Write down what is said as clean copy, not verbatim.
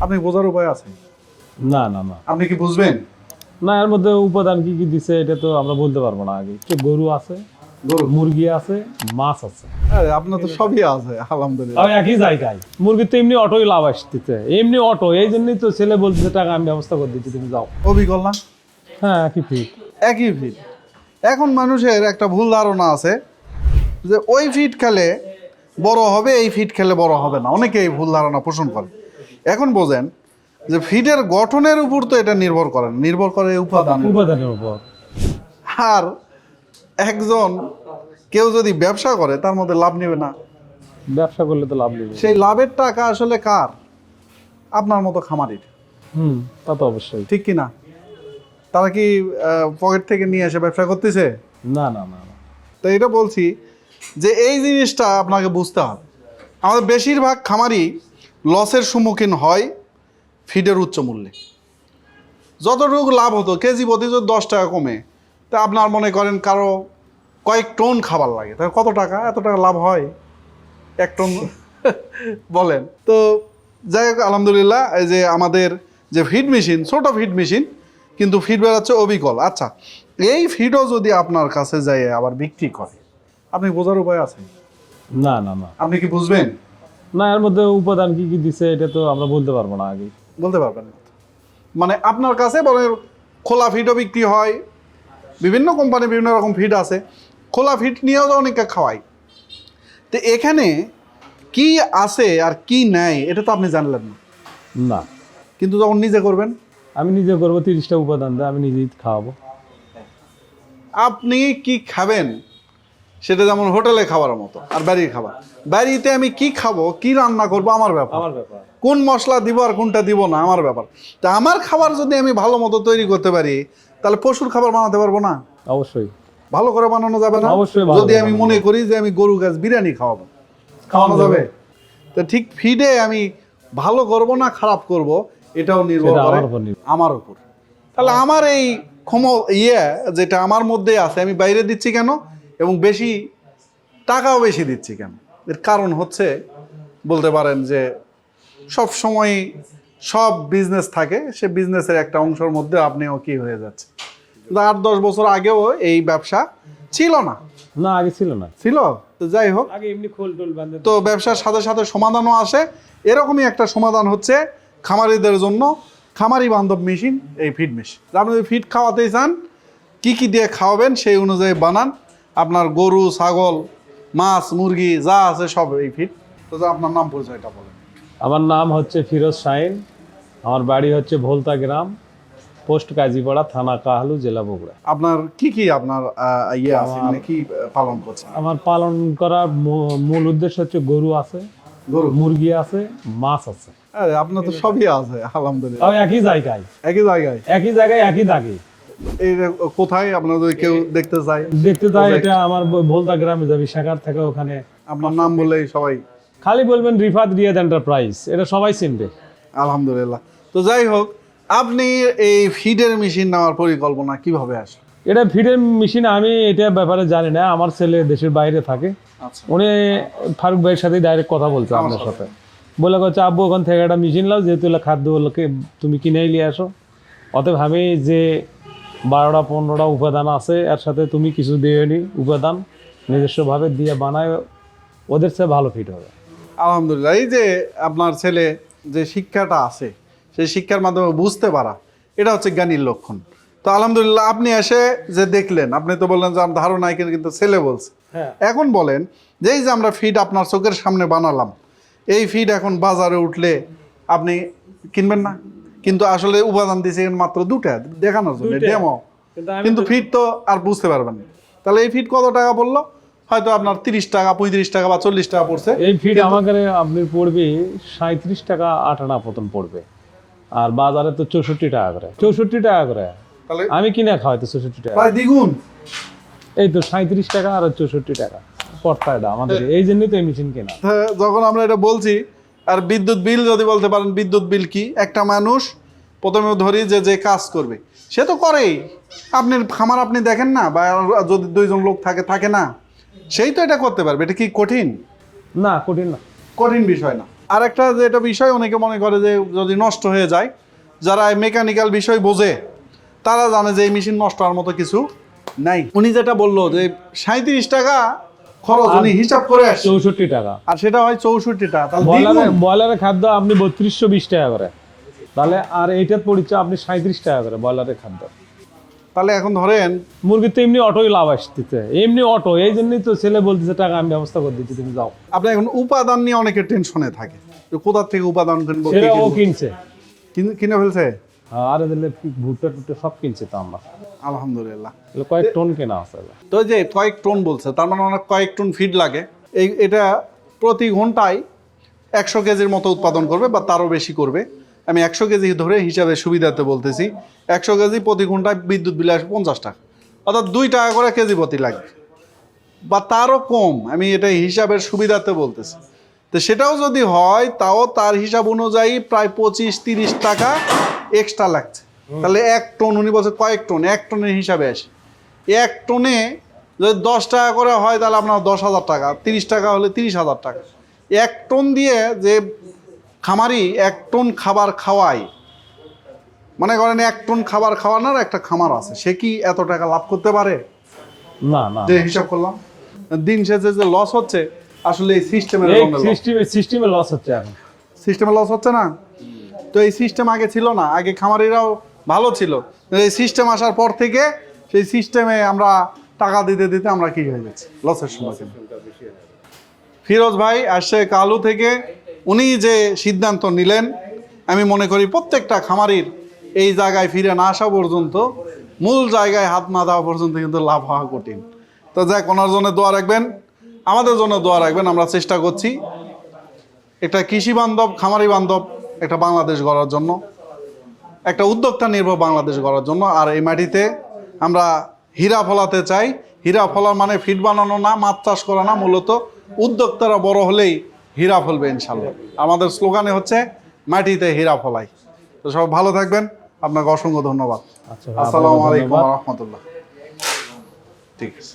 আপনি বোঝার উপায় আছে? না না না আপনি কি বুঝবেন? না, এর মধ্যে উপাদান কি কি দিছে এটা তো আমরা বলতে পারবো না। আগে গরু আছে, গরু, মুরগি আছে, মাছ আছে। আরে আপনার তো সবই আছে আলহামদুলিল্লাহ। তাও একই জায়গায়। মুরগির তো এমনি অটোই লাভ আসতেছে, এমনি অটো। এই জন্যই তো ছেলে বলছে টাকা আমি ব্যবস্থা করে দিচ্ছি, তুমি যাও। অবিকল না? হ্যাঁ, একই ফিট। একই ফিড। এখন মানুষের একটা ভুল ধারণা আছে যে ওই ফিড খেলে বড় হবে, এই ফিড খেলে বড় হবে না। অনেকে এই ভুল ধারণা পোষণ করে। এখন বোঝেন যে ফিডের গঠনের উপর তো এটা নির্ভর করে না, নির্ভর করে উপাদানের উপর। আর একজন কেউ যদি ব্যবসা করে তার মধ্যে লাভ নেবে না। ব্যবসা করলে তো লাভ নেবে। সেই লাভের টাকা আসলে কার? আপনার মতো খামারির। তা তো অবশ্যই। ঠিক কি না? তারা কি পকেট থেকে নিয়ে এসে ব্যবসা করতেছে? না না না না। তো এটা বলছি যে এই জিনিসটা আপনাকে বুঝতে হবে। আমাদের বেশিরভাগ খামারি লসের সম্মুখীন হয় ফিডের উচ্চ মূল্যে। যতটুকু লাভ হতো কেজি প্রতি যদি 10 টাকা কমে, তা আপনার মনে করেন কারো কয়েক টন খাবার লাগে, তাহলে কত টাকা? এত টাকা লাভ হয় 1 টন বলেন তো। যাই হোক, আলহামদুলিল্লাহ, এই যে আমাদের যে ফিড মেশিন, ছোট ফিড মেশিন, কিন্তু ফিড বেরোচ্ছে অবিকল। আচ্ছা, এই ফিডও যদি আপনার কাছে যায় আবার বিক্রি করে, আপনি বোঝার উপায় আছে? না না না আপনি কি বুঝবেন? না, এর মধ্যে উপাদান কি কি দিছে এটা তো আমরা বলতে পারবো না। আগে বলতে পারবেন না? মানে আপনার কাছে বলে খোলা ফিডও বিক্রি হয়, বিভিন্ন কোম্পানি বিভিন্ন রকম ফিড আছে, খোলা ফিড নিয়েও অনেকে খাওয়ায়। তো এখানে কি আছে আর কি নেয় এটা তো আপনি জানলেন না। না, কিন্তু যখন নিজে করবেন, আমি নিজে করবো, 30টা উপাদান দেয়, আমি নিজেই খাওয়াবো। আপনি কি খাবেন সেটা যেমন হোটেলে খাওয়ার মতো, আর বাড়ির খাবার। বাড়িতে আমি কি খাবো, কি রান্না করবো আমার ব্যাপার, কোন মশলা দিব আর কোনটা দিব না আমার ব্যাপার। তা আমার খাবার যদি আমি ভালো মতো তৈরি করতে পারি, তাহলে পশুর খাবার বানাতে পারবো না? অবশ্যই ভালো করে বানানো যাবে না? অবশ্যই। যদি আমি মনে করি যে আমি গরু গাছ বিরিয়ানি খাওয়াবো, খাওয়ানো যাবে? তো ঠিক ফিডে আমি ভালো করব না খারাপ করব, এটাও নির্ভর করে আমার উপর। তাহলে আমার এই যেটা আমার মধ্যে আছে, আমি বাইরে দিচ্ছি কেন এবং বেশি টাকাও বেশি দিচ্ছি কেন? এর কারণ হচ্ছে, বলতে পারেন যে সব সময় সব বিজনেস থাকে, সে বিজনেসের একটা অংশের মধ্যে আপনিও কি হয়ে যাচ্ছে। 8-10 বছর আগেও এই ব্যবসা ছিল না। না, আগে ছিল না। ছিল তো যাই হোক, আগে এমনি খোল টোল বাঁধে। তো ব্যবসার সাথে সাথে সমাধানও আসে। এরকমই একটা সমাধান হচ্ছে খামারিদের জন্য খামারি বান্ধব মেশিন, এই ফিড মেশিন। আপনি যদি ফিড খাওয়াতে চান, কি কি দিয়ে খাওয়াবেন সেই অনুযায়ী বানান। আপনার গরু, ছাগল, মাছ, মুরগি যা আছে সব এই ফিড। তো আপনার নাম পরিচয়টা বলেন। আমার নাম হচ্ছে ফিরোজ শাহিন, আমার বাড়ি হচ্ছে ভোলতা গ্রাম, পোস্ট কাজীপাড়া, থানা কাহালু, জেলা বগুড়া। আপনার কি কি আপনার আছে, মানে কি পালন করছেন? আমার পালন করার মূল উদ্দেশ্য হচ্ছে গরু আছে, গরু, মুরগি আছে, মাছ আছে। আরে আপনার তো সবই আছে আলহামদুলিল্লাহ। তাও একই জায়গায়, একই জায়গায়, একই দাগে। এই কোথায় আপনার যদি কেউ দেখতে চায়? এটা আমার ভোলতা গ্রামে যাবি শাখার থেকে, ওখানে আপনার নাম বললেই সবাই খালি বলবেন রিফাত রিয়াদ এন্টারপ্রাইজ, এটা সবাই চিনবে। আলহামদুলিল্লাহ। তো যাই হোক, আপনি এই ফিডের মেশিন নেওয়ার পরিকল্পনা কিভাবে আসে? এটা ফিডের মেশিন আমি এটা ব্যাপারে জানি না, আমার ছেলে দেশের বাইরে থাকে। আচ্ছা, উনি ফারুক ভাইয়ের সাথে ডাইরেক্ট কথা বলছে আপনার সাথে, বলে করছে আব্বু ওখান থেকে একটা মেশিন লাও, যেহেতু খাদ্য তুমি কিনে নিয়ে আসো। অতএব আমি যে 12টা-15টা উপাদান আছে, এর সাথে তুমি কিছু দিয়ে নি উপাদান নিজস্বভাবে দিয়ে বানায়, ওদের চেয়ে ভালো ফিট হবে। আলহামদুলিল্লাহ। এই যে আপনার ছেলে যে শিক্ষাটা আছে, সেই শিক্ষার মাধ্যমে বুঝতে পারা, এটা হচ্ছে জ্ঞানীর লক্ষণ। তো আলহামদুলিল্লাহ, আপনি এসে যে দেখলেন, আপনি তো বললেন যে আমার ধারণা কিন্তু ছেলে বলছে। এখন বলেন যে এই যে আমরা ফিড আপনার চোখের সামনে বানালাম, এই ফিড এখন বাজারে উঠলে আপনি কিনবেন না? কিন্তু আসলে উপাদান দিয়েছে মাত্র 2টা দেখানোর জন্য, ডেমো। কিন্তু ফিড তো আর বুঝতে পারবেন না। তাহলে এই ফিড কত টাকা পড়লো? হয়তো আপনার 30 টাকা, 35 টাকা বা 40 টাকা পড়ছে। এই ফিড আমাকে আপনি পড়বে 37 টাকা 8 আনা পতন পড়বে, আর বাজারে তো 64 টাকা করে। 64 টাকা করে তাহলে আমি কিনে খাওয়াই তো 64 টাকা, প্রায় দ্বিগুণ। এই তো 37 টাকা আর 64 টাকা পড়তা এটা আমাদের, এই জন্যই তো এই মেশিন কেনা। যখন আমরা এটা বলছি, আর বিদ্যুৎ বিল যদি বলতে পারেন, বিদ্যুৎ বিল কি? একটা মানুষ প্রথমে ধরি যে কাজ করবে, সে তো করেই। আপনি খামার আপনি দেখেন না, বা যদি 2জন লোক থাকে না, সেই তো এটা করতে পারবে। এটা কি কঠিন? না, কঠিন না। কঠিন বিষয় না। আর একটা যেটা বিষয় অনেকে মনে করে যে যদি নষ্ট হয়ে যায়, যারা মেকানিক্যাল বিষয় বোঝে তারা জানে যে এই মেশিন নষ্ট হওয়ার মতো কিছু নাই। উনি যেটা বললো যে 37 টাকা খরচ, উনি হিসাব করে আসছে 64 টাকা, আর সেটা হয় 64 টাকা, তাহলে দ্বিগুণ। ব্রয়লারের খাদ্য আপনি 3220 টাকা করে, তাহলে আর এইটার পড়ছে আপনি 37 টাকা করে ব্রয়লারের খাদ্য। তাহলে এখন ধরেন মুরগির তো এমনি অটোই লাভ আসতেছে, এমনি অটো, এই জন্যই তো ছেলে বলতেছে টাকা আমি ব্যবস্থা করে দিচ্ছি, তুমি যাও। আপনি এখন উপাদান নিয়ে অনেকে টেনশনে থাকে, যে কোথা থেকে উপাদান কিনবো, সেটা ও কিনছে, কিনে ফেলছে। আর দিলে ভুট্টা টুট্টা সব কিনছে তো আমরা, আলহামদুলিল্লাহ। কয়েক টন কেনা আছে। তো যে কয়েক টন বলছে, তার মানে অনেক কয়েক টন ফিড লাগে। এটা প্রতি ঘন্টায় 100 কেজির মতো উৎপাদন করবে বা তারও বেশি করবে। আমি 100 কেজি ধরে হিসাবে সুবিধাতে বলতেছি। 100 কেজি প্রতি ঘন্টায় বিদ্যুৎ বিল আসবে 50 টাকা, অর্থাৎ 2 টাকা করে কেজি প্রতি লাগবে বা তারও কম। আমি এটা হিসাবের সুবিধাতে বলতেছি। তো সেটাও যদি হয় তাও তার হিসাব অনুযায়ী প্রায় 25-30 টাকা এক্সট্রা লাগছে। তাহলে 1 টন, উনি বলছে কয়েক টন, 1 টনের হিসাবে আসে। 1 টনে যদি 10 টাকা করে হয় তাহলে আপনার 10,000 টাকা, 30 টাকা হলে 30,000 টাকা। 1 টন দিয়ে যে খামারি 1 টন খাবার খাওয়ায়, মনে করেন 1 টন খাবার খাওয়ানোর একটা খামার আছে, সে কি এত টাকা লাভ করতে পারে? না না, যে হিসাব করলাম দিন শেষে যে লস হচ্ছে আসলে এই সিস্টেমের সিস্টেমে লস হচ্ছে এখন। সিস্টেমে লস হচ্ছে না। তো এই সিস্টেম আগে ছিল না, আগে খামারিরাও ভালো ছিল। এই সিস্টেম আসার পর থেকে সেই সিস্টেমে আমরা টাকা দিতে দিতে আমরা কি হয়ে যাচ্ছি, লসের সম্মুখীন। ফিরোজ ভাই আসছে কালু থেকে, উনি যে সিদ্ধান্ত নিলেন, আমি মনে করি প্রত্যেকটা খামারির এই জায়গায় ফিরে না আসা পর্যন্ত, মূল জায়গায় হাত না দেওয়া পর্যন্ত কিন্তু লাভ হওয়া কঠিন। তো যাক, ওনার জন্য দোয়া রাখবেন, আমাদের জন্য দোয়া রাখবেন। আমরা চেষ্টা করছি একটা কৃষি বান্ধব, খামারি বান্ধব একটা বাংলাদেশ গড়ার জন্য, একটা উদ্যোক্তা নির্ভর বাংলাদেশ গড়ার জন্য। আর এই মাটিতে আমরা হীরা ফলাতে চাই। হীরা ফলার মানে ফিড বানানো না, মাছ চাষ করা না, মূলত উদ্যোক্তারা বড় হলেই হীরা ফলবে ইনশাল্লাহ। আমাদের স্লোগানে হচ্ছে মাটিতে হীরা ফলাই। তো সব ভালো থাকবেন, আপনাকে অসংখ্য ধন্যবাদ। আচ্ছা, আসসালামু আলাইকুম ওয়া রাহমাতুল্লাহ। ঠিক আছে।